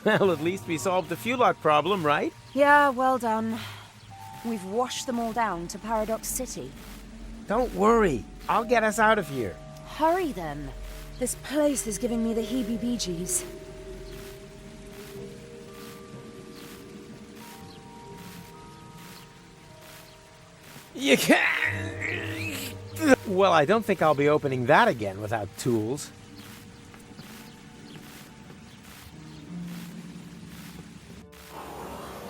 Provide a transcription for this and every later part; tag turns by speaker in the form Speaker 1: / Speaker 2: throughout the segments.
Speaker 1: Well, at least we solved the fuel-lot problem, right?
Speaker 2: Yeah, well done. We've washed them all down to Paradox City.
Speaker 1: Don't worry. I'll get us out of here.
Speaker 2: Hurry then. This place is giving me the heebie-jeebies.
Speaker 1: You can't... Well, I don't think I'll be opening that again without tools.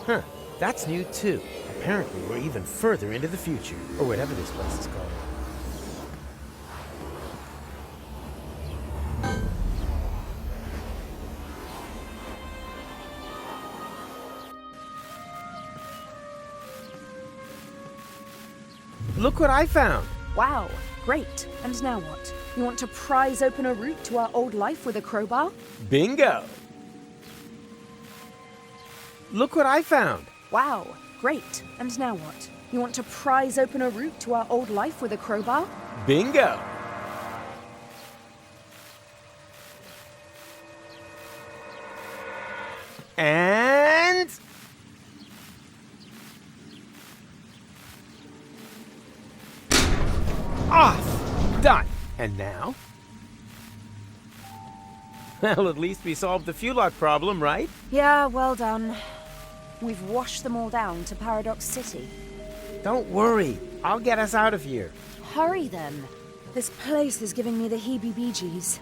Speaker 1: Huh, that's new too. Apparently we're even further into the future, or whatever this place is called. Look what I found!
Speaker 2: Wow, great. And now what? You want to prise open a route to our old life with a crowbar?
Speaker 1: Bingo! Look what I found!
Speaker 2: Wow, great. And now what? You want to prise open a route to our old life with a crowbar?
Speaker 1: Bingo! And... off! Done! And now? Well, at least we solved the fuel-lot problem, right?
Speaker 2: Yeah, well done. We've washed them all down to Paradox City.
Speaker 1: Don't worry. I'll get us out of here.
Speaker 2: Hurry then. This place is giving me the heebie-jeebies.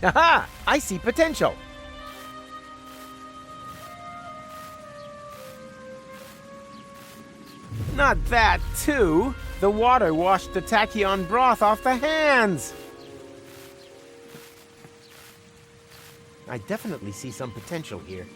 Speaker 1: Aha! I see potential! Not that, too! The water washed the tachyon broth off the hands! I definitely see some potential here.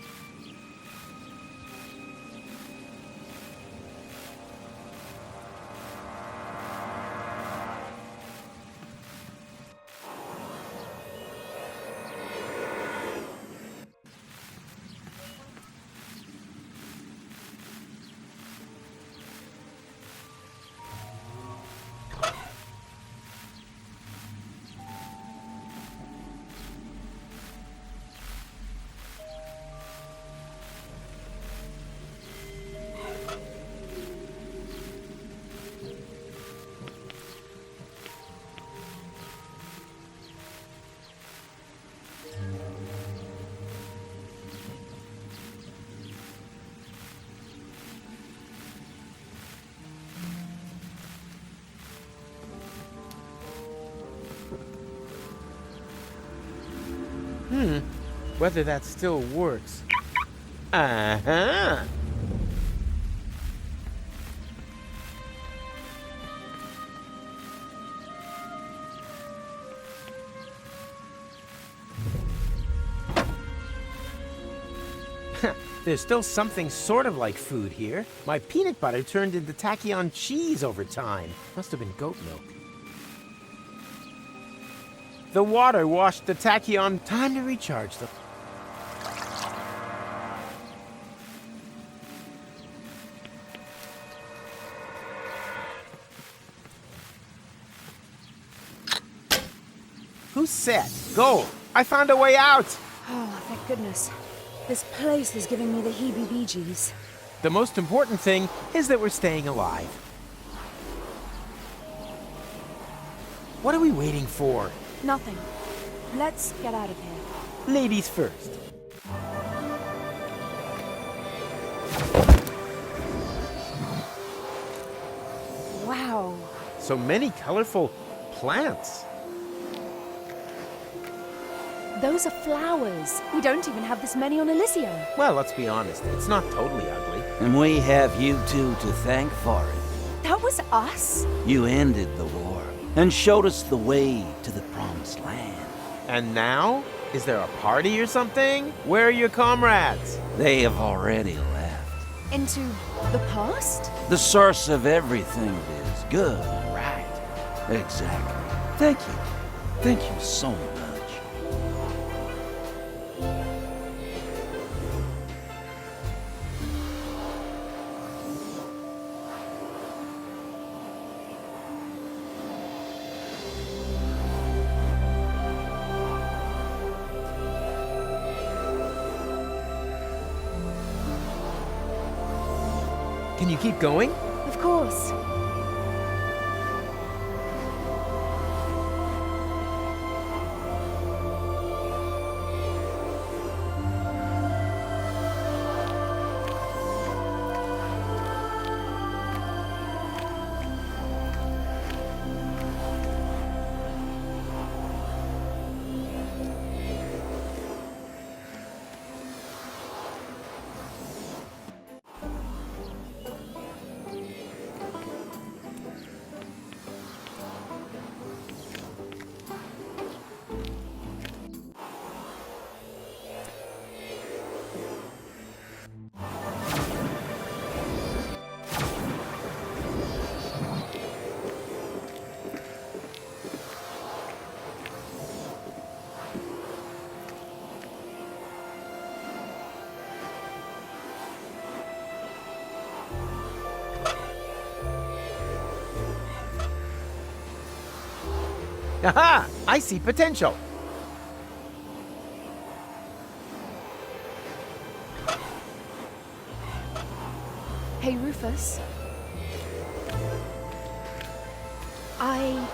Speaker 1: Whether that still works. Uh-huh! There's still something sort of like food here. My peanut butter turned into tachyon cheese over time. Must have been goat milk. The water washed the tachyon. Time to recharge them. Who said? Go! I found a way out!
Speaker 2: Oh, thank goodness. This place is giving me the heebie-jeebies.
Speaker 1: The most important thing is that we're staying alive. What are we waiting for?
Speaker 2: Nothing. Let's get out of here.
Speaker 1: Ladies first.
Speaker 2: Wow.
Speaker 1: So many colorful plants.
Speaker 2: Those are flowers. We don't even have this many on Elysium.
Speaker 1: Well, let's be honest, it's not totally ugly.
Speaker 3: And we have you two to thank for it.
Speaker 2: That was us?
Speaker 3: You ended the war and showed us the way to the promised land.
Speaker 1: And now? Is there a party or something? Where are your comrades?
Speaker 3: They have already left.
Speaker 2: Into the past?
Speaker 3: The source of everything that is good and right. Exactly. Thank you. Thank you so much.
Speaker 1: Can you keep going?
Speaker 2: Of course.
Speaker 1: Aha! I see potential.
Speaker 2: Hey, Rufus. I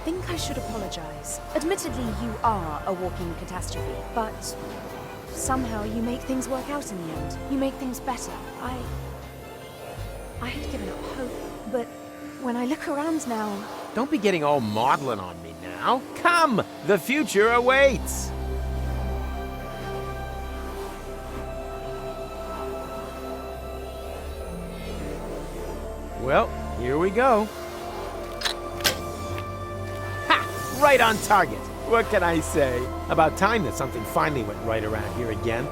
Speaker 2: think I should apologize. Admittedly, you are a walking catastrophe, but somehow you make things work out in the end. You make things better. I had given up hope, but when I look around now...
Speaker 1: Don't be getting all maudlin on me now. Come! The future awaits! Well, here we go. Ha! Right on target! What can I say? About time that something finally went right around here again.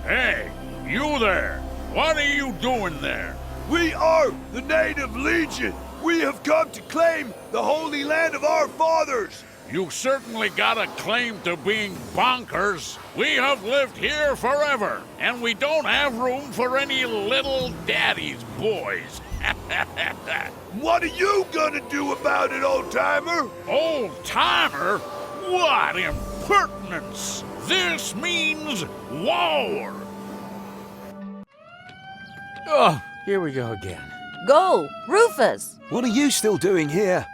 Speaker 4: Hey, you there! What are you doing there?
Speaker 5: We are the Native Legion. We have come to claim the Holy Land of our fathers.
Speaker 4: You certainly got a claim to being bonkers. We have lived here forever, and we don't have room for any little daddy's boys.
Speaker 5: What are you gonna do about it, old-timer?
Speaker 4: Old-timer? What impertinence! This means war!
Speaker 1: Oh, here we go again.
Speaker 6: Go, Rufus!
Speaker 5: What are you still doing here?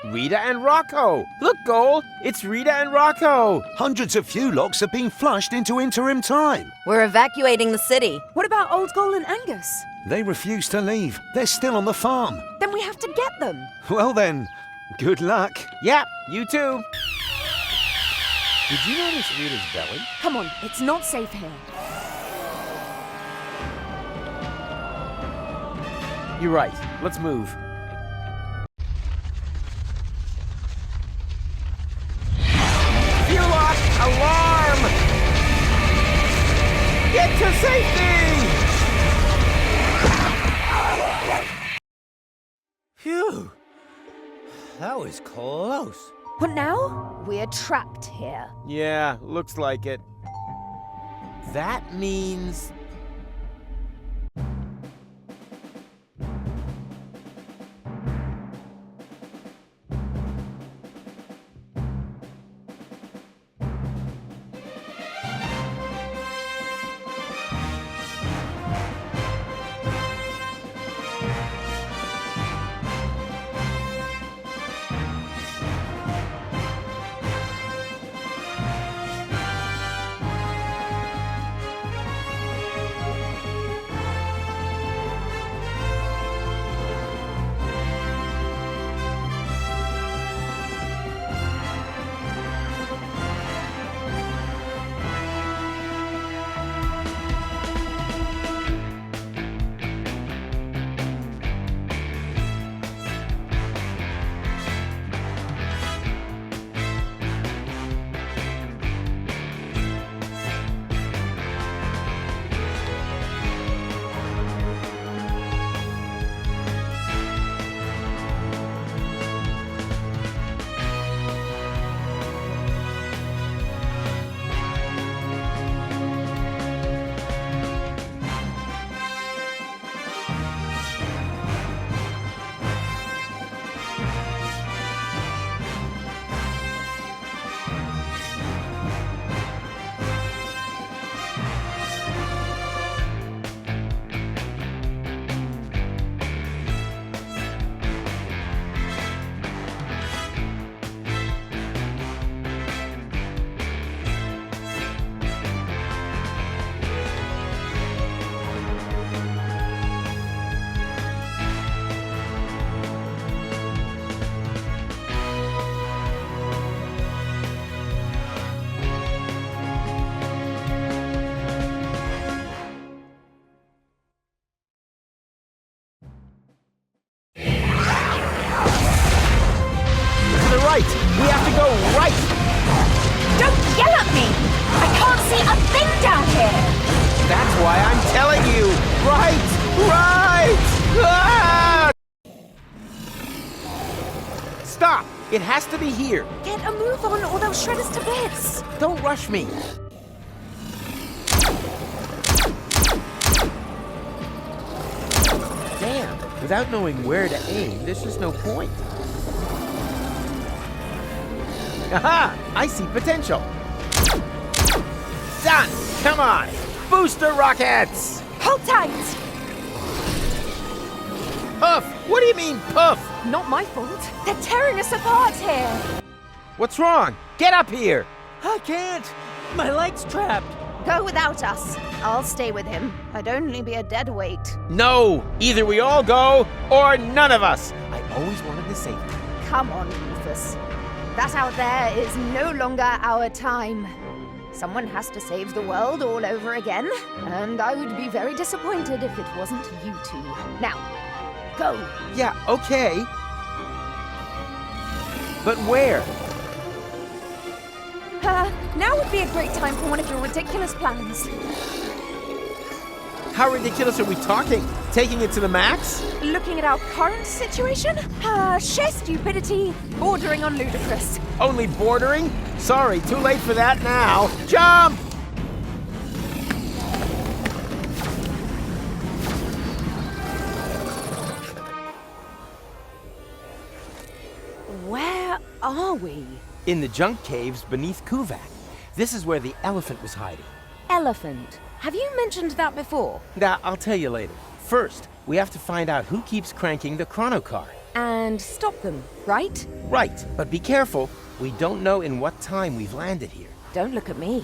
Speaker 1: Rita and Rocco! Look, Goal! It's Rita and Rocco!
Speaker 5: Hundreds of Fulocks have been flushed into interim time.
Speaker 6: We're evacuating the city.
Speaker 2: What about Old Goal and Angus?
Speaker 5: They refuse to leave. They're still on the farm.
Speaker 2: Then we have to get them.
Speaker 5: Well then, good luck.
Speaker 1: Yep, you too. Did you notice Rita's belly?
Speaker 2: Come on, it's not safe here.
Speaker 1: You're right. Let's move. Fulock, alarm! Get to safety! Phew. That was close.
Speaker 2: What now? We're trapped here.
Speaker 1: Yeah, looks like it. That means... That's why I'm telling you! Right! Ah! Stop! It has to be here!
Speaker 2: Get a move on or they'll shred us to bits!
Speaker 1: Don't rush me! Damn! Without knowing where to aim, there's just no point. Aha! I see potential! Done! Come on! Booster rockets!
Speaker 2: Hold tight!
Speaker 1: Puff! What do you mean, puff?
Speaker 2: Not my fault. They're tearing us apart here!
Speaker 1: What's wrong? Get up here!
Speaker 7: I can't! My leg's trapped!
Speaker 8: Go without us. I'll stay with him. I'd only be a dead weight.
Speaker 1: No! Either we all go, or none of us! I always wanted to save you.
Speaker 8: Come on, Rufus. That out there is no longer our time. Someone has to save the world all over again, and I would be very disappointed if it wasn't you two. Now, go.
Speaker 1: Yeah, okay. But where?
Speaker 2: Now would be a great time for one of your ridiculous plans.
Speaker 1: How ridiculous are we talking? Taking it to the max?
Speaker 2: Looking at our current situation? Sheer stupidity, bordering on ludicrous.
Speaker 1: Only bordering? Sorry, too late for that now. Jump!
Speaker 2: Where are we?
Speaker 1: In the junk caves beneath Kuvak. This is where the elephant was hiding.
Speaker 2: Elephant. Have you mentioned that before?
Speaker 1: Now, I'll tell you later. First, we have to find out who keeps cranking the chrono car.
Speaker 2: And stop them, right?
Speaker 1: Right, but be careful. We don't know in what time we've landed here.
Speaker 2: Don't look at me.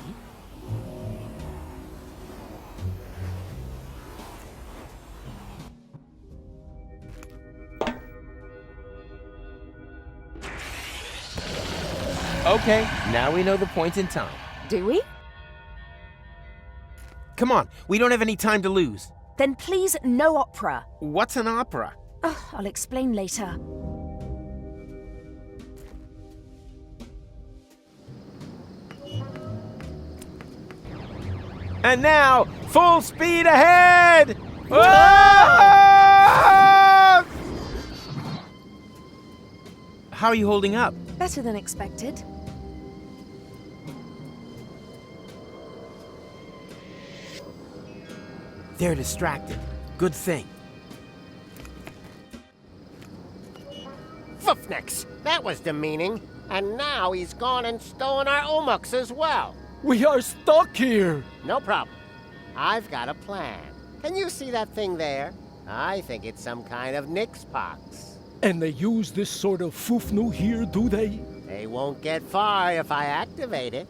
Speaker 1: Okay, now we know the point in time.
Speaker 2: Do we?
Speaker 1: Come on, we don't have any time to lose.
Speaker 2: Then please, no opera.
Speaker 1: What's an opera?
Speaker 2: I'll explain later.
Speaker 1: And now, full speed ahead! Ah! How are you holding up?
Speaker 2: Better than expected.
Speaker 1: They're distracted. Good thing.
Speaker 9: Foofnix! That was demeaning. And now he's gone and stolen our Omux as well.
Speaker 7: We are stuck here!
Speaker 9: No problem. I've got a plan. Can you see that thing there? I think it's some kind of Nixpox.
Speaker 7: And they use this sort of foofnu here, do they?
Speaker 9: They won't get far if I activate it.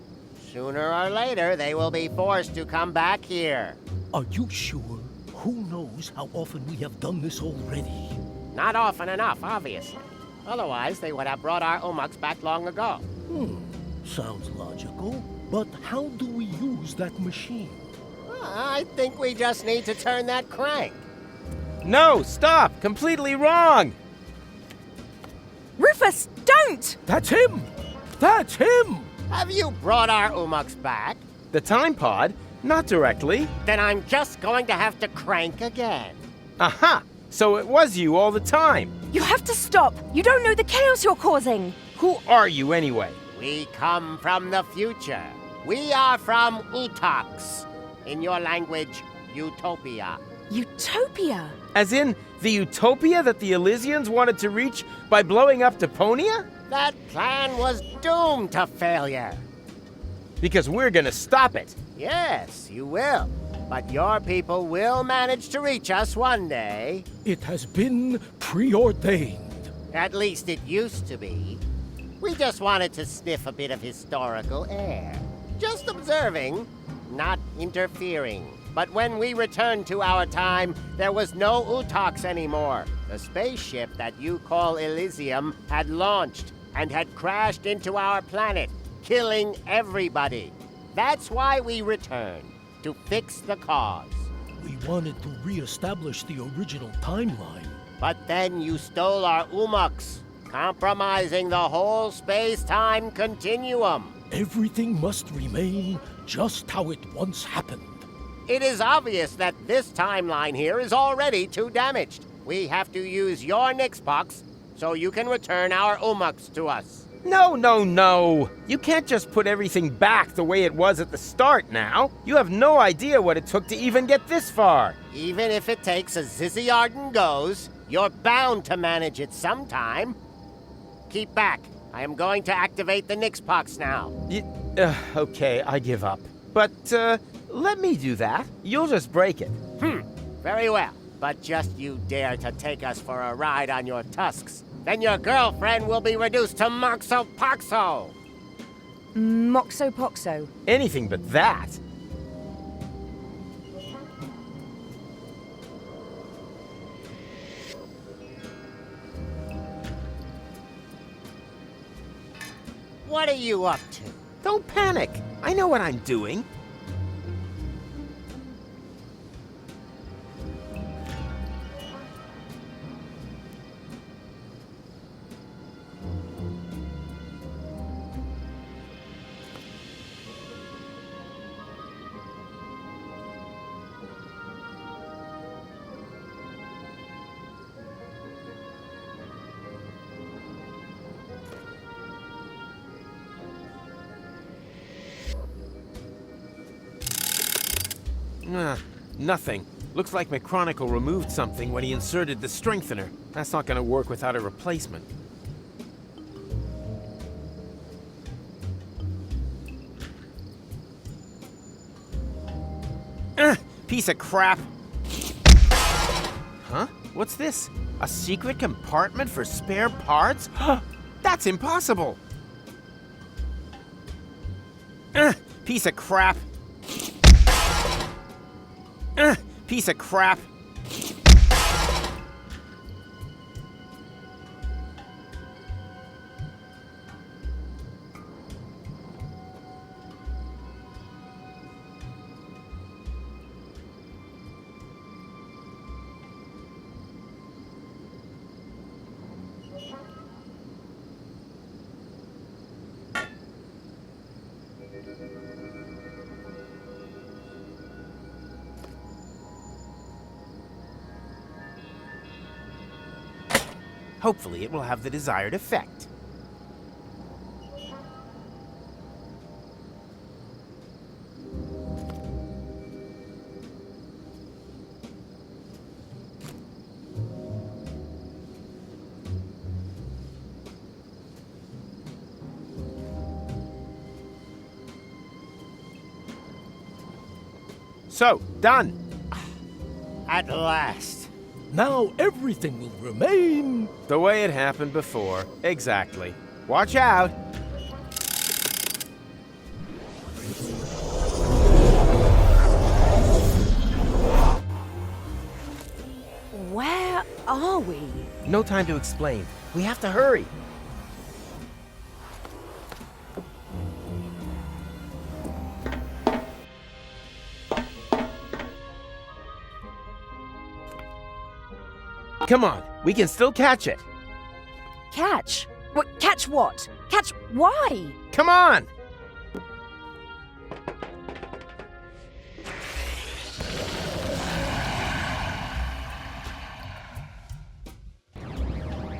Speaker 9: Sooner or later, they will be forced to come back here.
Speaker 7: Are you sure? Who knows how often we have done this already?
Speaker 9: Not often enough, obviously. Otherwise, they would have brought our Omux back long ago.
Speaker 7: Sounds logical. But how do we use that machine?
Speaker 9: I think we just need to turn that crank.
Speaker 1: No, stop! Completely wrong!
Speaker 2: Rufus, don't!
Speaker 7: That's him! That's him!
Speaker 9: Have you brought our Omux back?
Speaker 1: The time pod? Not directly.
Speaker 9: Then I'm just going to have to crank again.
Speaker 1: Aha! So it was you all the time.
Speaker 2: You have to stop! You don't know the chaos you're causing!
Speaker 1: Who are you anyway?
Speaker 9: We come from the future. We are from Utox. In your language, Utopia.
Speaker 2: Utopia?
Speaker 1: As in, the utopia that the Elysians wanted to reach by blowing up Deponia?
Speaker 9: That plan was doomed to failure.
Speaker 1: Because we're gonna stop it.
Speaker 9: Yes, you will. But your people will manage to reach us one day.
Speaker 7: It has been preordained.
Speaker 9: At least it used to be. We just wanted to sniff a bit of historical air. Just observing, not interfering. But when we returned to our time, there was no Utox anymore. The spaceship that you call Elysium had launched and had crashed into our planet, killing everybody. That's why we returned, to fix the cause.
Speaker 7: We wanted to re-establish the original timeline.
Speaker 9: But then you stole our Omux, compromising the whole space-time continuum.
Speaker 7: Everything must remain just how it once happened.
Speaker 9: It is obvious that this timeline here is already too damaged. We have to use your Nixbox so you can return our Umux to us.
Speaker 1: No, no, no. You can't just put everything back the way it was at the start now. You have no idea what it took to even get this far.
Speaker 9: Even if it takes a Zizzy Arden goes, you're bound to manage it sometime. Keep back. I am going to activate the Nixbox now.
Speaker 1: Okay, I give up. But, let me do that. You'll just break it.
Speaker 9: Very well. But just you dare to take us for a ride on your tusks, then your girlfriend will be reduced to Moxo Poxo.
Speaker 2: Moxo Poxo.
Speaker 1: Anything but that.
Speaker 9: What are you up to?
Speaker 1: Don't panic. I know what I'm doing. Nothing. Looks like McChronicle removed something when he inserted the strengthener. That's not gonna work without a replacement. Piece of crap. Huh? What's this? A secret compartment for spare parts? That's impossible. Piece of crap. Piece of crap. Hopefully it will have the desired effect. So, done.
Speaker 9: At last.
Speaker 7: Now everything will remain
Speaker 1: The way it happened before. Exactly. Watch out.
Speaker 2: Where are we?
Speaker 1: No time to explain. We have to hurry. Come on, we can still catch it.
Speaker 2: Catch? What? Catch what? Catch why?
Speaker 1: Come on!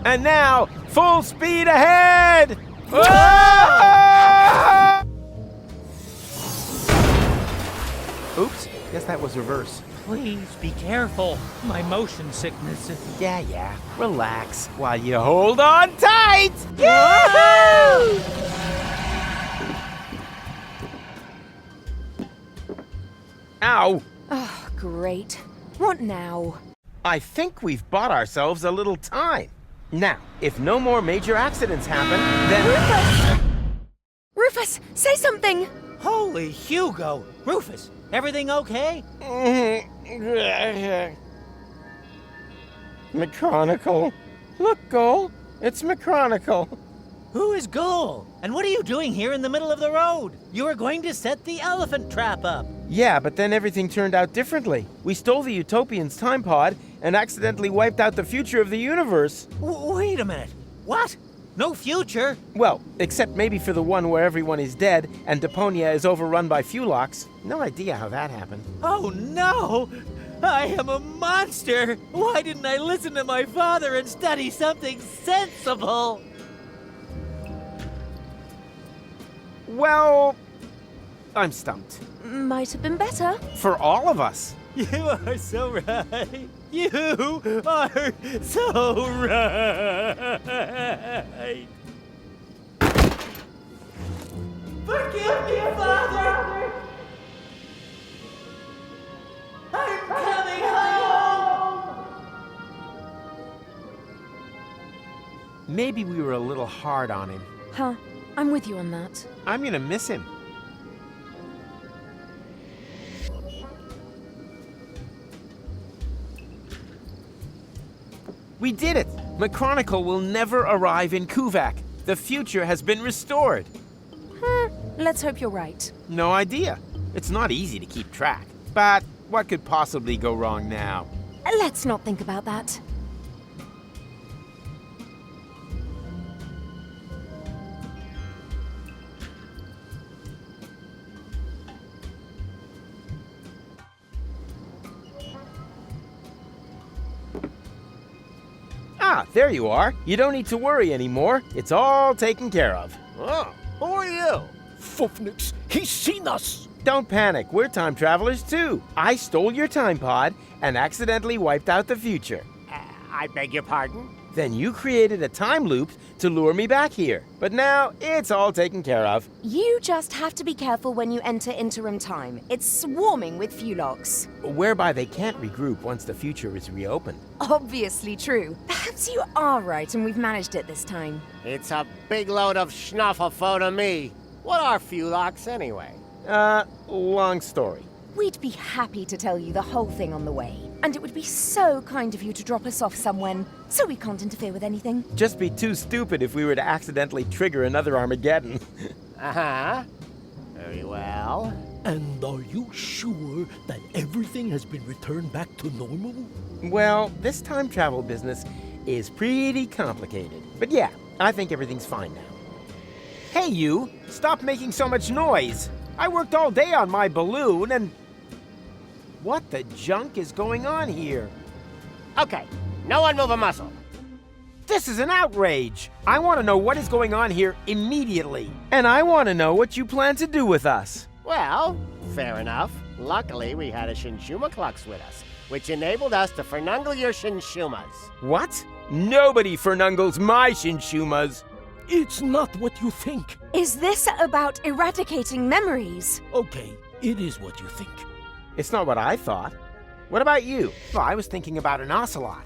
Speaker 1: And now, full speed ahead! Ah! Oops, guess that was reverse.
Speaker 10: Please be careful. My motion sickness.
Speaker 1: Yeah, relax while you hold on tight! Yahoo! Ow!
Speaker 2: Oh, great. What now?
Speaker 1: I think we've bought ourselves a little time. Now, if no more major accidents happen, then...
Speaker 2: Rufus! Rufus, say something!
Speaker 10: Holy Hugo! Rufus, everything okay?
Speaker 1: McChronicle. Look, Goal. It's McChronicle.
Speaker 10: Who is Goal? And what are you doing here in the middle of the road? You were going to set the elephant trap up.
Speaker 1: Yeah, but then everything turned out differently. We stole the Utopian's time pod and accidentally wiped out the future of the universe.
Speaker 10: Wait a minute. What? No future?
Speaker 1: Well, except maybe for the one where everyone is dead and Deponia is overrun by Fulocks. No idea how that happened.
Speaker 10: Oh no! I am a monster! Why didn't I listen to my father and study something sensible?
Speaker 1: Well, I'm stumped.
Speaker 2: Might have been better.
Speaker 1: For all of us.
Speaker 10: You are so right. You are so right. Forgive me, Father! I'm coming home!
Speaker 1: Maybe we were a little hard on him.
Speaker 2: Huh. I'm with you on that.
Speaker 1: I'm gonna miss him. We did it! McChronicle will never arrive in Kuvak. The future has been restored.
Speaker 2: Let's hope you're right.
Speaker 1: No idea. It's not easy to keep track. But what could possibly go wrong now?
Speaker 2: Let's not think about that.
Speaker 1: Ah, there you are. You don't need to worry anymore. It's all taken care of.
Speaker 9: Oh, who are you?
Speaker 7: Fufnix, he's seen us!
Speaker 1: Don't panic, we're time travelers too. I stole your time pod and accidentally wiped out the future.
Speaker 9: I beg your pardon?
Speaker 1: Then you created a time loop to lure me back here. But now it's all taken care of.
Speaker 2: You just have to be careful when you enter interim time. It's swarming with Fulocks.
Speaker 1: Whereby they can't regroup once the future is reopened.
Speaker 2: Obviously true. Perhaps you are right and we've managed it this time.
Speaker 9: It's a big load of schnufflefo to me. What are Fulocks anyway?
Speaker 1: Long story.
Speaker 2: We'd be happy to tell you the whole thing on the way. And it would be so kind of you to drop us off somewhere, so we can't interfere with anything.
Speaker 1: Just be too stupid if we were to accidentally trigger another Armageddon.
Speaker 9: Uh-huh. Very well.
Speaker 7: And are you sure that everything has been returned back to normal?
Speaker 1: Well, this time travel business is pretty complicated. But yeah, I think everything's fine now. Hey you, stop making so much noise. I worked all day on my balloon and... What the junk is going on here?
Speaker 9: Okay, no one move a muscle.
Speaker 1: This is an outrage. I want to know what is going on here immediately. And I want to know what you plan to do with us.
Speaker 9: Well, fair enough. Luckily, we had a Shinshuma Klux with us, which enabled us to fernungle your Shinshumas.
Speaker 1: What? Nobody fernungles my Shinshumas.
Speaker 7: It's not what you think.
Speaker 2: Is this about eradicating memories?
Speaker 7: Okay, it is what you think.
Speaker 1: It's not what I thought. What about you? Well, I was thinking about an ocelot.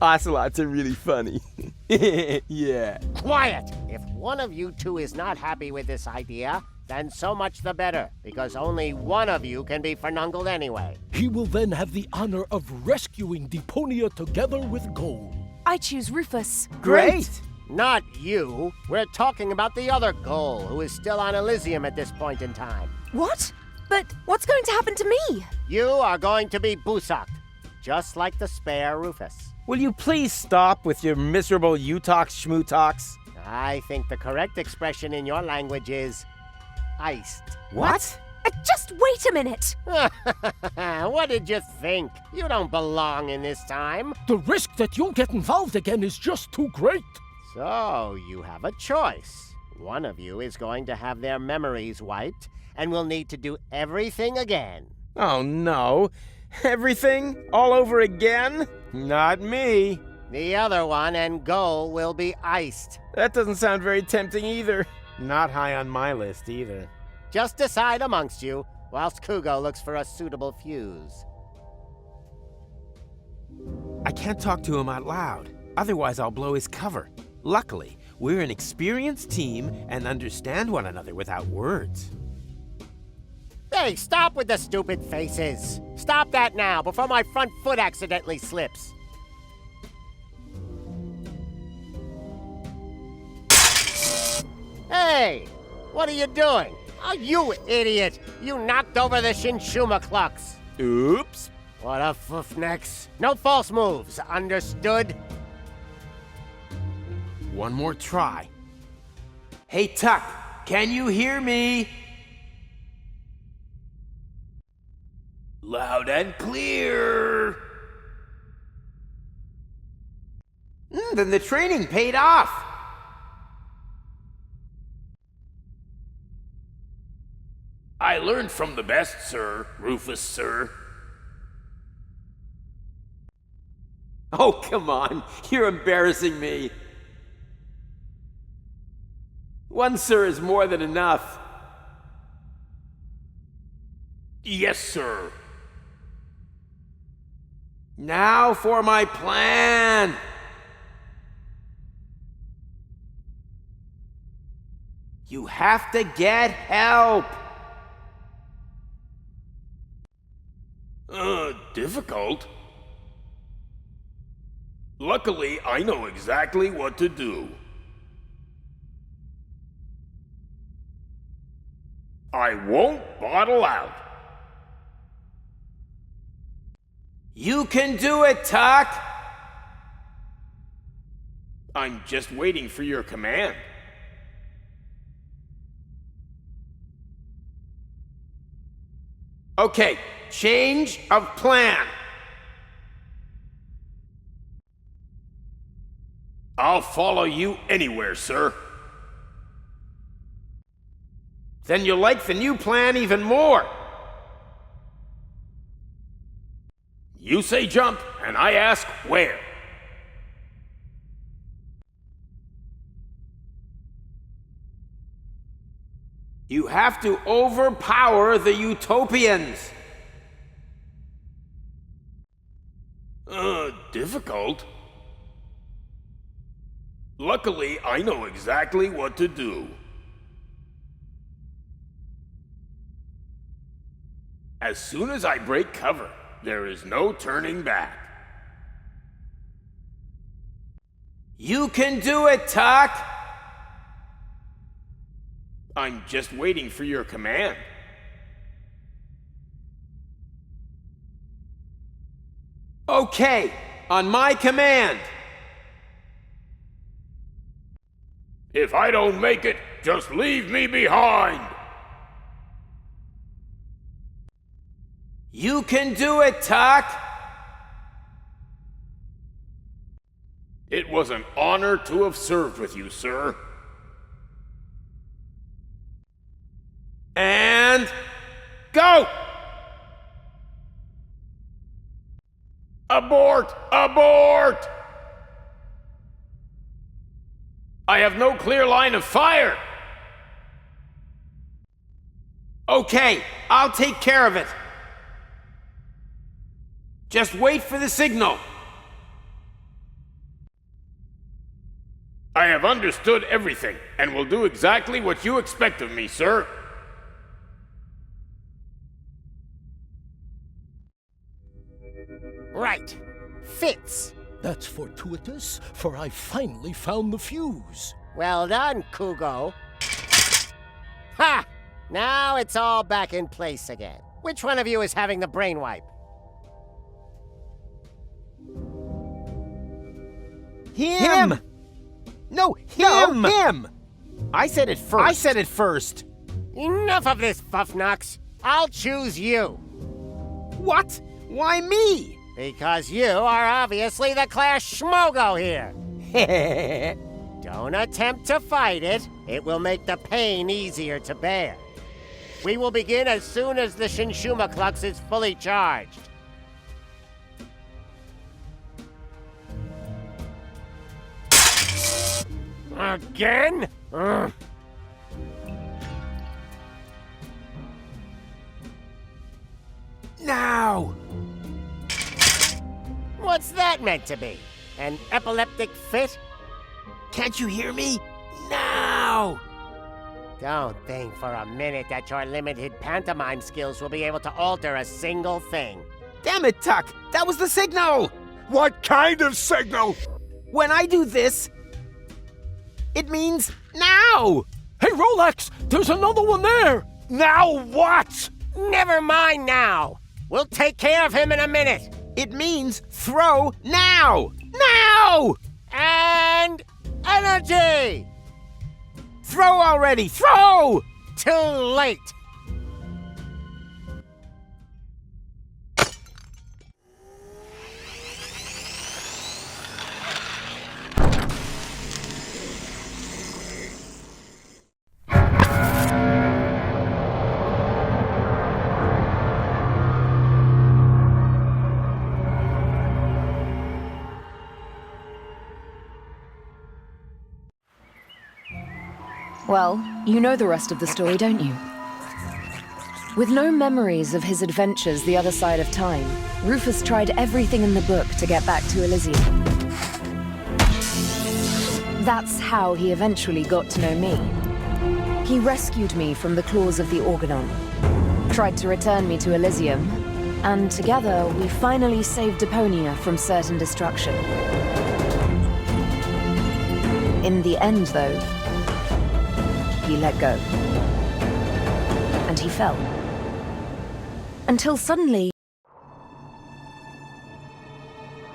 Speaker 1: Ocelots are really funny. Yeah.
Speaker 9: Quiet! If one of you two is not happy with this idea, then so much the better, because only one of you can be fernungled anyway.
Speaker 7: He will then have the honor of rescuing Deponia together with Gold.
Speaker 2: I choose Rufus.
Speaker 1: Great!
Speaker 9: Not you. We're talking about the other Goal, who is still on Elysium at this point in time.
Speaker 2: What? But what's going to happen to me?
Speaker 9: You are going to be busaked, just like the spare Rufus.
Speaker 1: Will you please stop with your miserable you-talks, schmoo-talks?
Speaker 9: I think the correct expression in your language is iced.
Speaker 1: What?
Speaker 2: Just wait a minute.
Speaker 9: What did you think? You don't belong in this time.
Speaker 7: The risk that you'll get involved again is just too great.
Speaker 9: So, you have a choice. One of you is going to have their memories wiped, and will need to do everything again.
Speaker 1: Oh no. Everything? All over again? Not me.
Speaker 9: The other one and Goal will be iced.
Speaker 1: That doesn't sound very tempting either. Not high on my list either.
Speaker 9: Just decide amongst you, whilst Kugo looks for a suitable fuse.
Speaker 1: I can't talk to him out loud. Otherwise I'll blow his cover. Luckily, we're an experienced team and understand one another without words.
Speaker 9: Hey, stop with the stupid faces! Stop that now, before my front foot accidentally slips. Hey! What are you doing? Oh, you idiot! You knocked over the Shinshuma Klux!
Speaker 1: Oops.
Speaker 9: What a foofnex. No false moves, understood?
Speaker 1: One more try. Hey, Tuck, can you hear me? Loud and clear. Then the training paid off.
Speaker 11: I learned from the best, sir, Rufus, sir.
Speaker 1: Oh, come on. You're embarrassing me. One sir is more than enough.
Speaker 11: Yes, sir.
Speaker 1: Now for my plan. You have to get help.
Speaker 11: Difficult? Luckily, I know exactly what to do. I won't bottle out.
Speaker 1: You can do it, Tuck.
Speaker 11: I'm just waiting for your command.
Speaker 1: Okay, change of plan.
Speaker 11: I'll follow you anywhere, sir.
Speaker 1: Then you'll like the new plan even more.
Speaker 11: You say jump, and I ask where.
Speaker 1: You have to overpower the Utopians.
Speaker 11: Difficult? Luckily, I know exactly what to do. As soon as I break cover, there is no turning back.
Speaker 1: You can do it, Tuck.
Speaker 11: I'm just waiting for your command.
Speaker 1: Okay, on my command.
Speaker 11: If I don't make it, just leave me behind.
Speaker 1: You can do it, Tuck.
Speaker 11: It was an honor to have served with you, sir.
Speaker 1: And go!
Speaker 11: Abort! Abort! I have no clear line of fire!
Speaker 1: Okay, I'll take care of it. Just wait for the signal.
Speaker 11: I have understood everything, and will do exactly what you expect of me, sir.
Speaker 9: Right. Fits.
Speaker 7: That's fortuitous, for I finally found the fuse.
Speaker 9: Well done, Kugo. Ha! Now it's all back in place again. Which one of you is having the brain wipe?
Speaker 1: Him! No, him! No, him! I said it first. I said it first.
Speaker 9: Enough of this, Fuffnox. I'll choose you.
Speaker 1: What? Why me?
Speaker 9: Because you are obviously the Class Schmogo here. Don't attempt to fight it. It will make the pain easier to bear. We will begin as soon as the Shinshuma Klux is fully charged. Again?
Speaker 1: Now!
Speaker 9: What's that meant to be? An epileptic fit?
Speaker 1: Can't you hear me? Now!
Speaker 9: Don't think for a minute that your limited pantomime skills will be able to alter a single thing.
Speaker 1: Damn it, Tuck! That was the signal!
Speaker 5: What kind of signal?
Speaker 1: When I do this, it means now!
Speaker 7: Hey, Rolex! There's another one there!
Speaker 5: Now what?
Speaker 9: Never mind now. We'll take care of him in a minute.
Speaker 1: It means throw now! Now!
Speaker 9: And Energy!
Speaker 1: Throw already! Throw!
Speaker 9: Too late!
Speaker 2: Well, you know the rest of the story, don't you? With no memories of his adventures the other side of time, Rufus tried everything in the book to get back to Elysium. That's how he eventually got to know me. He rescued me from the claws of the Organon, tried to return me to Elysium, and together we finally saved Deponia from certain destruction. In the end, though, he let go. And he fell. Until suddenly...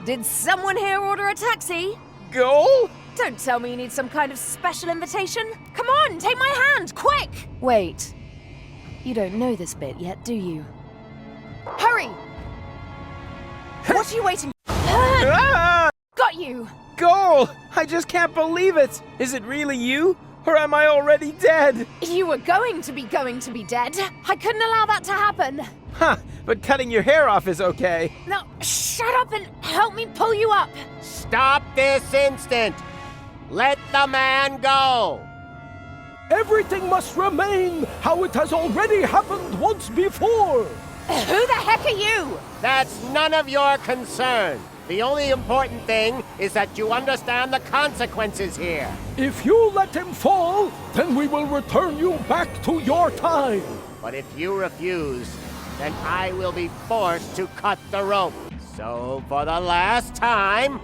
Speaker 2: Did someone here order a taxi?
Speaker 1: Goal?
Speaker 2: Don't tell me you need some kind of special invitation. Come on, take my hand, quick! Wait. You don't know this bit yet, do you? Hurry! What are you waiting for?
Speaker 1: Ah!
Speaker 2: Got you!
Speaker 1: Goal! I just can't believe it! Is it really you? Or am I already dead?
Speaker 2: You were going to be dead. I couldn't allow that to happen.
Speaker 1: Huh, but cutting your hair off is okay.
Speaker 2: Now, shut up and help me pull you up.
Speaker 9: Stop this instant! Let the man go!
Speaker 7: Everything must remain how it has already happened once before!
Speaker 8: Who the heck are you?
Speaker 9: That's none of your concern. The only important thing is that you understand the consequences here.
Speaker 7: If you let him fall, then we will return you back to your time.
Speaker 9: But if you refuse, then I will be forced to cut the rope. So for the last time,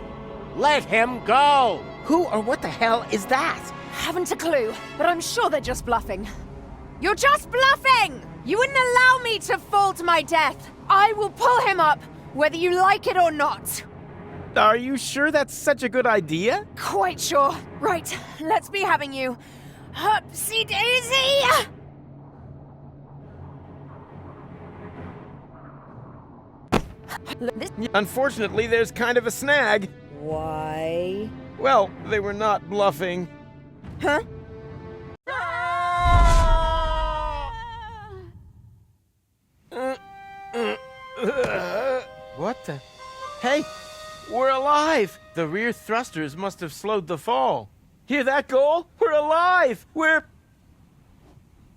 Speaker 9: let him go!
Speaker 1: Who or what the hell is that?
Speaker 2: Haven't a clue, but I'm sure they're just bluffing. You're just bluffing! You wouldn't allow me to fall to my death. I will pull him up, whether you like it or not.
Speaker 1: Are you sure that's such a good idea?
Speaker 2: Quite sure. Right, let's be having you. Upsy daisy!
Speaker 1: Unfortunately, there's kind of a snag.
Speaker 2: Why?
Speaker 1: Well, they were not bluffing.
Speaker 2: Huh?
Speaker 1: What the? Hey, we're alive! The rear thrusters must have slowed the fall. Hear that, Goal? We're alive! We're...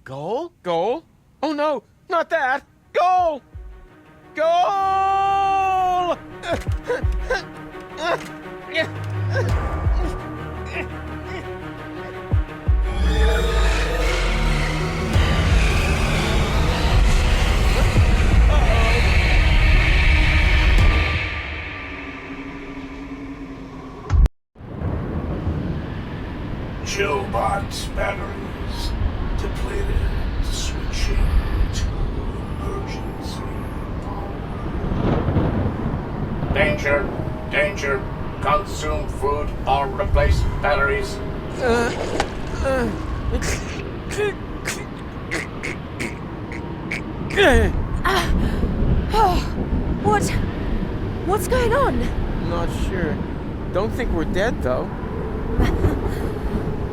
Speaker 1: Goal? Goal? Oh no, not that! Goal! Goal!
Speaker 5: Chillbot batteries depleted, switching to emergency power.
Speaker 11: Danger, danger. Consume food or replace batteries.
Speaker 2: What's going on?
Speaker 1: Not sure. Don't think we're dead, though.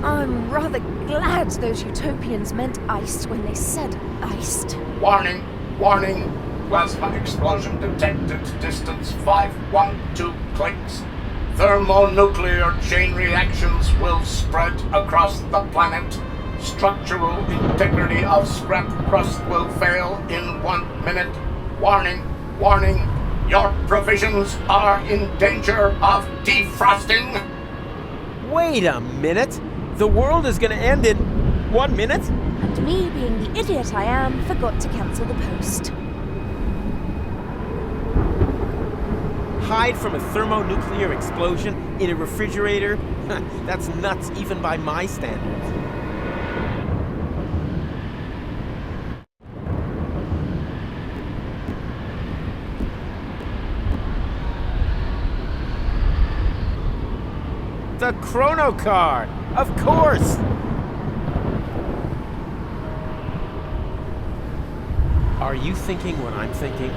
Speaker 2: I'm rather glad those utopians meant iced when they said iced.
Speaker 11: Warning, warning. Plasma explosion detected. Distance 512 clicks. Thermonuclear chain reactions will spread across the planet. Structural integrity of scrap crust will fail in 1 minute. Warning, warning. Your provisions are in danger of defrosting.
Speaker 1: Wait a minute! The world is gonna end in 1 minute?
Speaker 2: And me, being the idiot I am, forgot to cancel the post.
Speaker 1: Hide from a thermonuclear explosion in a refrigerator? That's nuts even by my standards. The chrono car! Of course! Are you thinking what I'm thinking?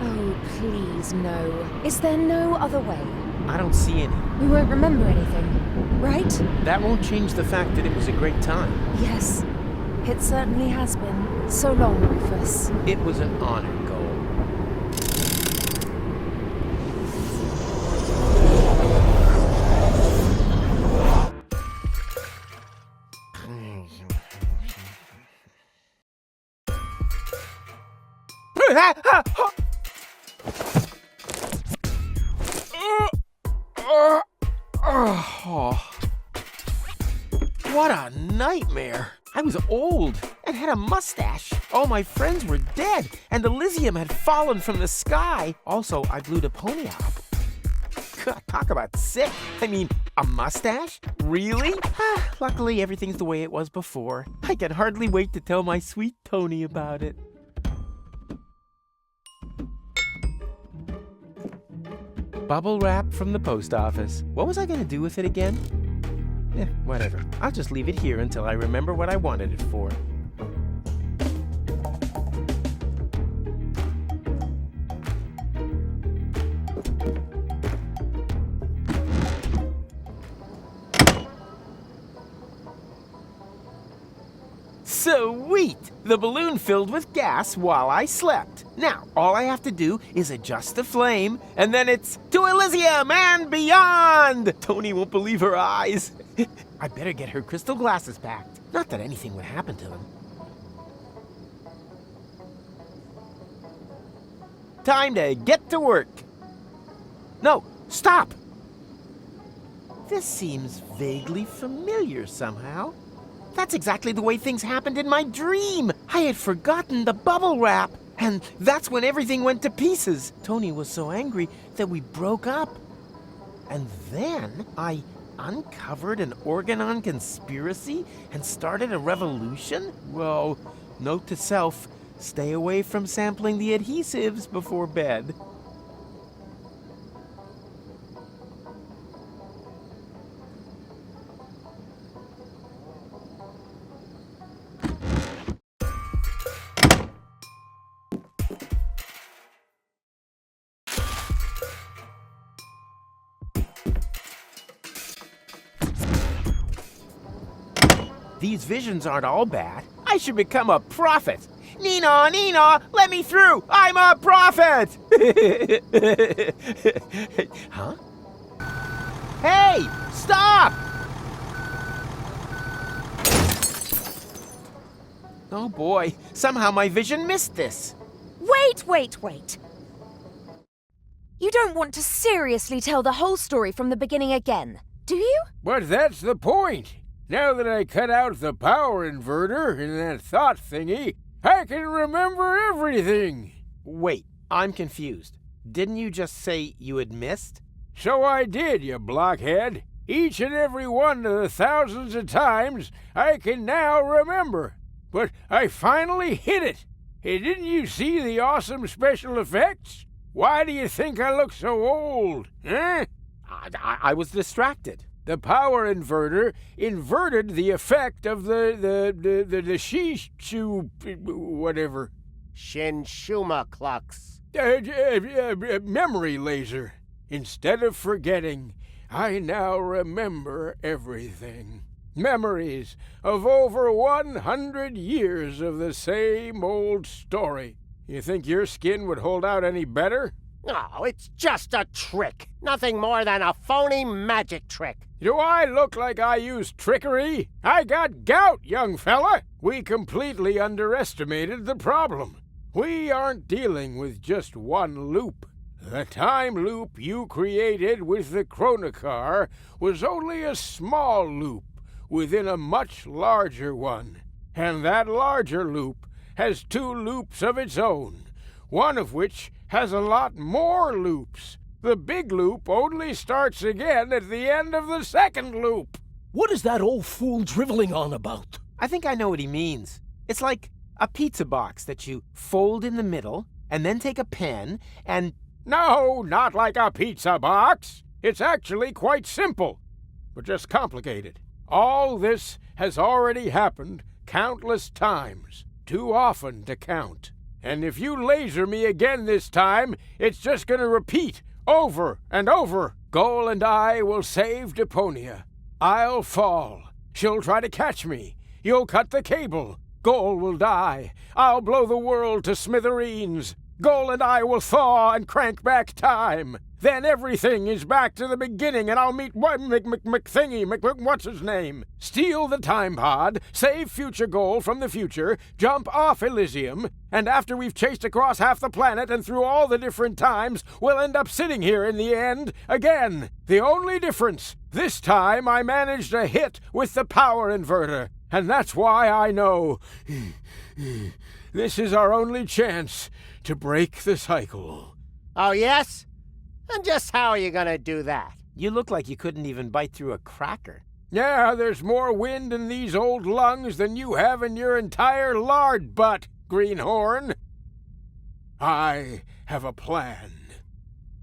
Speaker 2: Oh, please, no. Is there no other way?
Speaker 1: I don't see any.
Speaker 2: We won't remember anything, right?
Speaker 1: That won't change the fact that it was a great time.
Speaker 2: Yes, it certainly has been. So long, Rufus.
Speaker 1: It was an honor, Goal. What a nightmare! I was old and had a mustache. All my friends were dead, and Elysium had fallen from the sky. Also, I blew Deponia up. God, talk about sick. I mean, a mustache? Really? Luckily, everything's the way it was before. I can hardly wait to tell my sweet Tony about it. Bubble wrap from the post office. What was I gonna do with it again? Whatever. I'll just leave it here until I remember what I wanted it for. Sweet! The balloon filled with gas while I slept. Now, all I have to do is adjust the flame, and then it's to Elysium and beyond! Tony won't believe her eyes. I better get her crystal glasses packed. Not that anything would happen to them. Time to get to work. No, stop! This seems vaguely familiar somehow. That's exactly the way things happened in my dream. I had forgotten the bubble wrap, and that's when everything went to pieces. Tony was so angry that we broke up. And then I uncovered an Organon conspiracy and started a revolution? Well, note to self, stay away from sampling the adhesives before bed. These visions aren't all bad. I should become a prophet. Nina, Nina, let me through. I'm a prophet. Huh? Hey, stop! Oh boy, somehow my vision missed this.
Speaker 8: Wait. You don't want to seriously tell the whole story from the beginning again, do you?
Speaker 12: But that's the point. Now that I cut out the power inverter in that thought thingy, I can remember everything.
Speaker 1: Wait, I'm confused. Didn't you just say you had missed?
Speaker 12: So I did, you blockhead. Each and every one of the thousands of times I can now remember. But I finally hit it. Hey, didn't you see the awesome special effects? Why do you think I look so old, huh?
Speaker 1: I was distracted.
Speaker 12: The power inverter inverted the effect of the Shishu whatever.
Speaker 9: Shinshuma Klux.
Speaker 12: Memory laser. Instead of forgetting, I now remember everything. Memories of over 100 years of the same old story. You think your skin would hold out any better?
Speaker 9: Oh, it's just a trick. Nothing more than a phony magic trick.
Speaker 12: Do I look like I use trickery? I got gout, young fella. We completely underestimated the problem. We aren't dealing with just one loop. The time loop you created with the chronocar was only a small loop within a much larger one. And that larger loop has two loops of its own, one of which has a lot more loops. The big loop only starts again at the end of the second loop.
Speaker 7: What is that old fool driveling on about?
Speaker 1: I think I know what he means. It's like a pizza box that you fold in the middle and then take a pen and...
Speaker 12: No, not like a pizza box. It's actually quite simple, but just complicated. All this has already happened countless times, too often to count. And if you laser me again this time, it's just gonna repeat over and over. Goal and I will save Deponia. I'll fall. She'll try to catch me. You'll cut the cable. Goal will die. I'll blow the world to smithereens. Goal and I will thaw and crank back time. Then everything is back to the beginning, and I'll meet what's his name? Steal the time pod, save future Goal from the future, jump off Elysium, and after we've chased across half the planet and through all the different times, we'll end up sitting here in the end again. The only difference, this time I managed a hit with the power inverter, and that's why I know this is our only chance to break the cycle.
Speaker 9: Oh, yes? And just how are you gonna do that?
Speaker 1: You look like you couldn't even bite through a cracker.
Speaker 12: Yeah, there's more wind in these old lungs than you have in your entire lard butt, Greenhorn. I have a plan.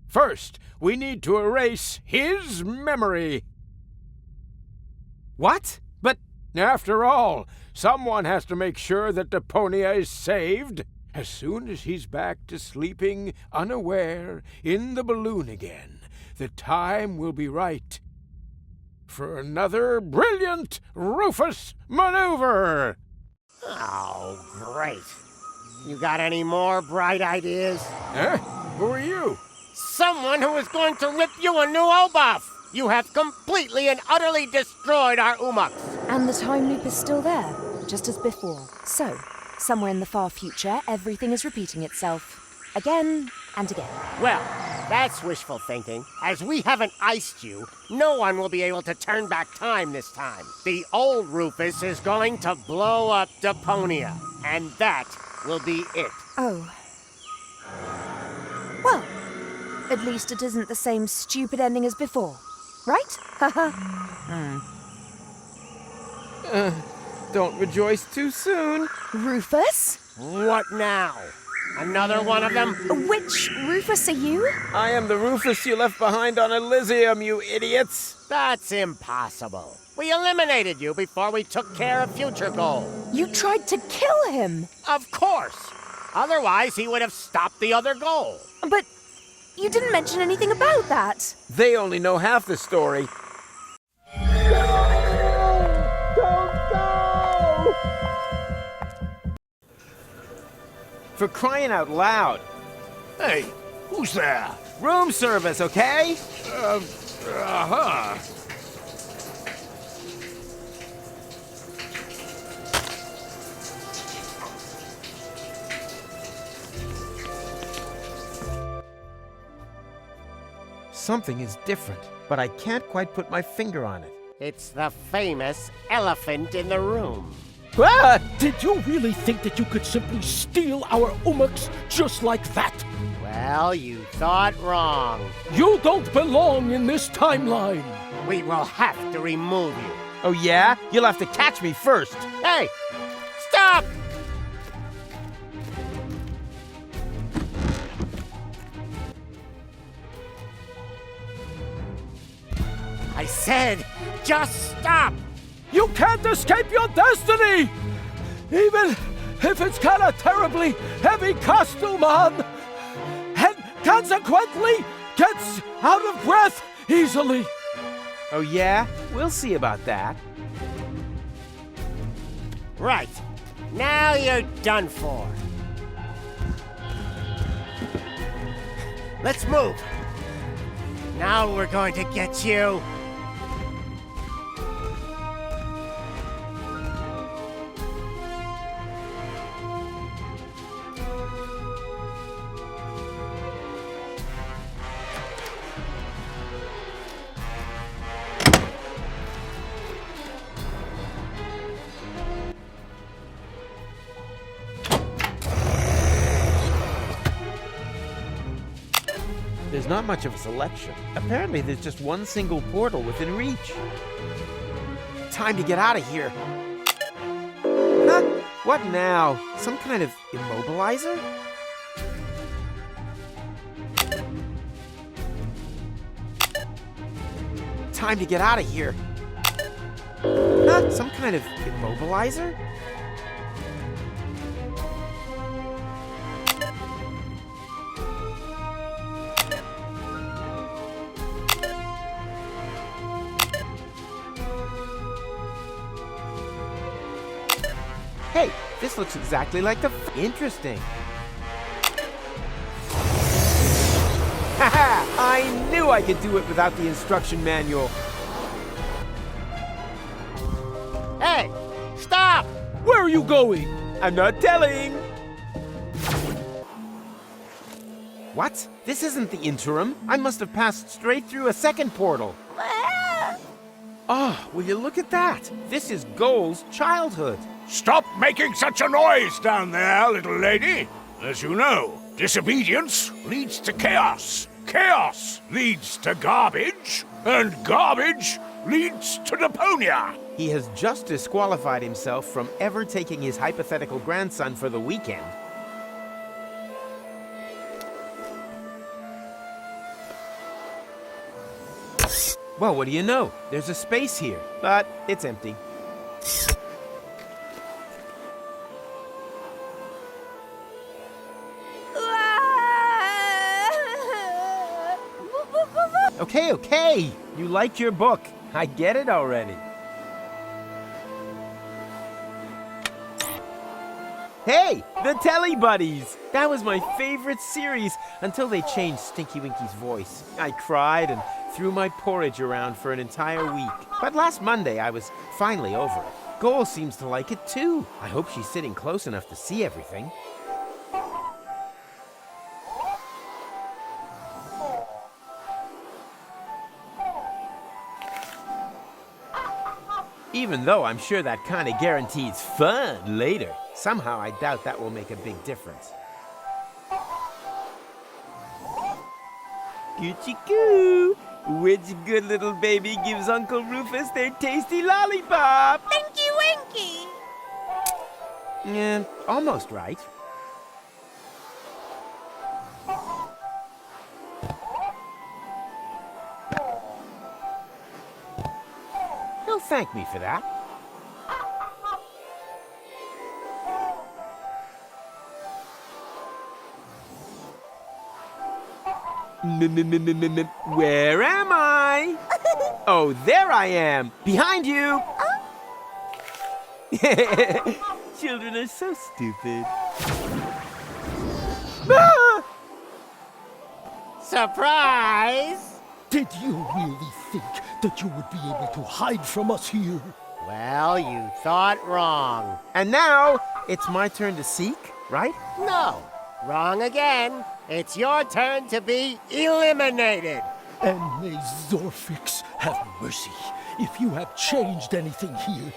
Speaker 12: First, we need to erase his memory.
Speaker 1: What? But
Speaker 12: after all, someone has to make sure that Deponia is saved. As soon as he's back to sleeping unaware in the balloon again, the time will be right for another brilliant Rufus maneuver.
Speaker 9: Oh, great. You got any more bright ideas?
Speaker 12: Huh? Who are you?
Speaker 9: Someone who is going to rip you a new O-buff! You have completely and utterly destroyed our Umux!
Speaker 2: And the time loop is still there, just as before. So, somewhere in the far future, everything is repeating itself. Again and again.
Speaker 9: Well, that's wishful thinking. As we haven't iced you, no one will be able to turn back time this time. The old Rufus is going to blow up Deponia, and that will be it.
Speaker 2: Oh. Well, at least it isn't the same stupid ending as before, right? Haha.
Speaker 1: Don't rejoice too soon.
Speaker 2: Rufus?
Speaker 9: What now? Another one of them?
Speaker 2: Which Rufus are you?
Speaker 1: I am the Rufus you left behind on Elysium, you idiots.
Speaker 9: That's impossible. We eliminated you before we took care of Future Goal.
Speaker 2: You tried to kill him.
Speaker 9: Of course. Otherwise, he would have stopped the other goal.
Speaker 2: But you didn't mention anything about that.
Speaker 1: They only know half the story. For crying out loud.
Speaker 5: Hey, who's there?
Speaker 1: Room service, okay?
Speaker 5: Uh-huh.
Speaker 1: Something is different, but I can't quite put my finger on it.
Speaker 9: It's the famous elephant in the room.
Speaker 1: Ah!
Speaker 7: Did you really think that you could simply steal our Umux just like that?
Speaker 9: Well, you thought wrong.
Speaker 7: You don't belong in this timeline.
Speaker 9: We will have to remove you.
Speaker 1: Oh yeah? You'll have to catch me first.
Speaker 9: Hey! Stop! I said, just stop!
Speaker 7: You can't escape your destiny! Even if it's got a terribly heavy costume on, and consequently gets out of breath easily.
Speaker 1: Oh yeah? We'll see about that.
Speaker 9: Right. Now you're done for. Let's move. Now we're going to get you.
Speaker 1: There's not much of a selection. Apparently there's just one single portal within reach. Time to get out of here. Huh? What now? Some kind of immobilizer? time to get out of here. Huh? Some kind of immobilizer? Hey, this looks exactly like the interesting. Haha! I knew I could do it without the instruction manual.
Speaker 9: Hey, stop!
Speaker 7: Where are you going?
Speaker 1: I'm not telling. What? This isn't the interim. I must have passed straight through a second portal. Oh, will you look at that? This is Goal's childhood.
Speaker 4: Stop making such a noise down there, little lady. As you know, disobedience leads to chaos. Chaos leads to garbage, and garbage leads to Deponia.
Speaker 1: He has just disqualified himself from ever taking his hypothetical grandson for the weekend. Well, what do you know? There's a space here, but it's empty. Okay. You like your book. I get it already. Hey, the Telly Buddies! That was my favorite series until they changed Stinky Winky's voice. I cried and threw my porridge around for an entire week. But last Monday, I was finally over it. Goal seems to like it too. I hope she's sitting close enough to see everything. Even though I'm sure that kind of guarantees fun later. Somehow I doubt that will make a big difference. Coochie-coo! Which good little baby gives Uncle Rufus their tasty lollipop?
Speaker 6: Winky Winky!
Speaker 1: Yeah, almost right. He'll thank me for that. Where am I? Oh, there I am, behind you. Children are so stupid. Ah!
Speaker 9: Surprise!
Speaker 7: Did you really think that you would be able to hide from us here?
Speaker 9: Well, you thought wrong.
Speaker 1: And now, it's my turn to seek, right?
Speaker 9: No, wrong again. It's your turn to be eliminated.
Speaker 7: And may Zorfix have mercy if you have changed anything here.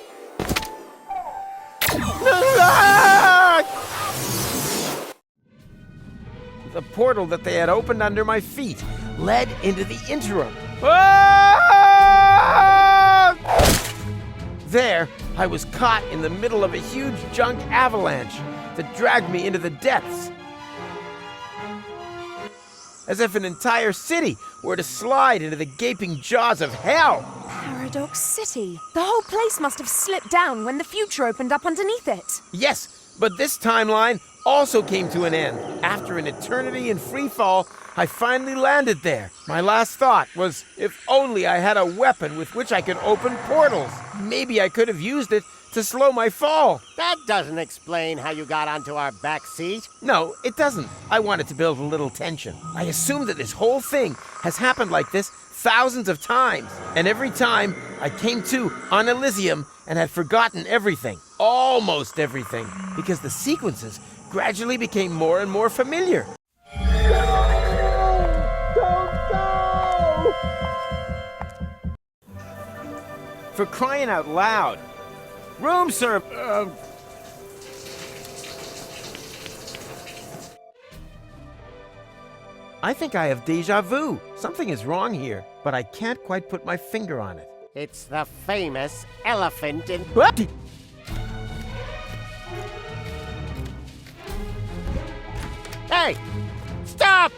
Speaker 1: The portal that they had opened under my feet led into the interim. Ah! There, I was caught in the middle of a huge junk avalanche that dragged me into the depths. As if an entire city were to slide into the gaping jaws of hell.
Speaker 2: Paradox City. The whole place must have slipped down when the future opened up underneath it.
Speaker 1: Yes, but this timeline also came to an end. After an eternity in free fall, I finally landed there. My last thought was, if only I had a weapon with which I could open portals. Maybe I could have used it to slow my fall.
Speaker 9: That doesn't explain how you got onto our back seat.
Speaker 1: No, it doesn't. I wanted to build a little tension. I assume that this whole thing has happened like this thousands of times. And every time I came to on Elysium and had forgotten everything. Almost everything. Because the sequences gradually became more and more familiar. Don't go! For crying out loud. Room service. I think I have déjà vu. Something is wrong here, but I can't quite put my finger on it.
Speaker 9: It's the famous elephant in...
Speaker 1: What?
Speaker 9: Hey! Stop!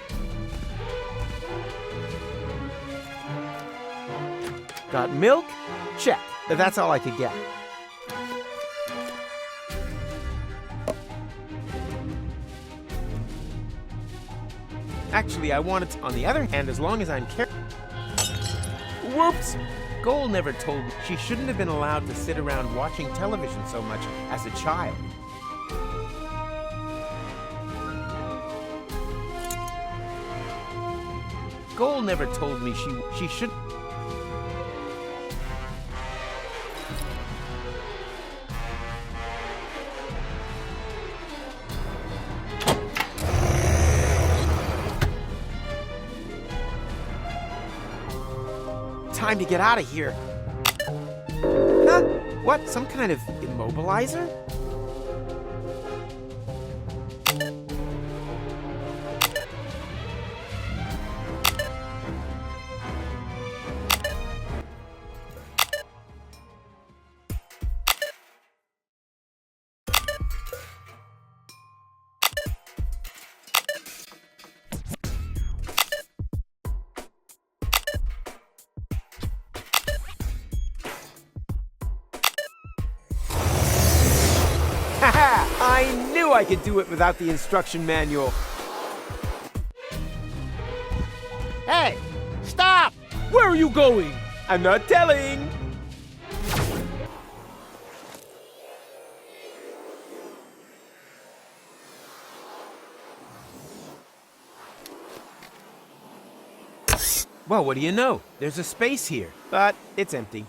Speaker 1: Got milk? Check. But that's all I could get. Actually, I want it. On the other hand, as long as I'm careful. Whoops! Goal never told me she shouldn't have been allowed to sit around watching television so much as a child. Goal never told me she should. Time to get out of here. Huh? What? Some kind of immobilizer? I knew I could do it without the instruction manual.
Speaker 9: Hey, stop!
Speaker 7: Where are you going?
Speaker 1: I'm not telling. Well, what do you know? There's a space here, but it's empty.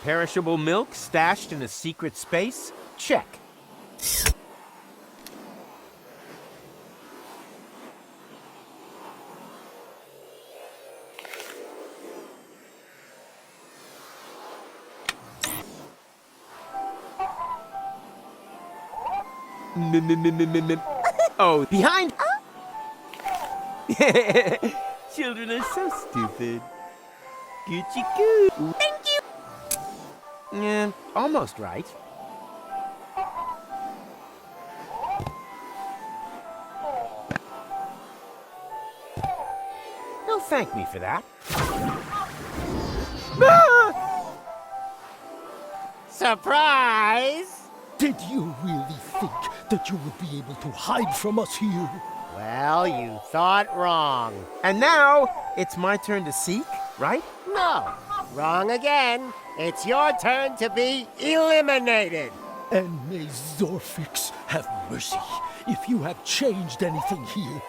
Speaker 1: Perishable milk stashed in a secret space? Check. Oh, behind! Children are so stupid. Gucci goo. Thank you. Yeah, almost right. Don't thank me for that. Ah!
Speaker 9: Surprise!
Speaker 7: Did you really think that you would be able to hide from us here?
Speaker 9: Well, you thought wrong.
Speaker 1: And now, it's my turn to seek, right?
Speaker 9: No, wrong again. It's your turn to be eliminated.
Speaker 7: And may Zorfix have mercy if you have changed anything here.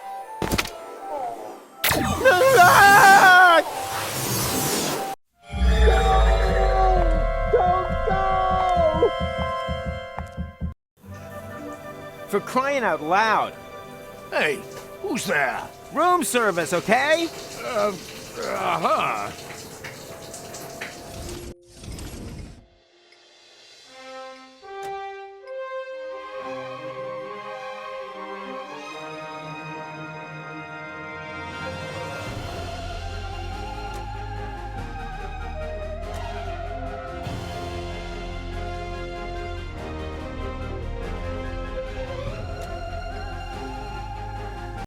Speaker 1: For crying out loud.
Speaker 4: Hey, who's there?
Speaker 1: Room service, okay?
Speaker 4: Uh-huh.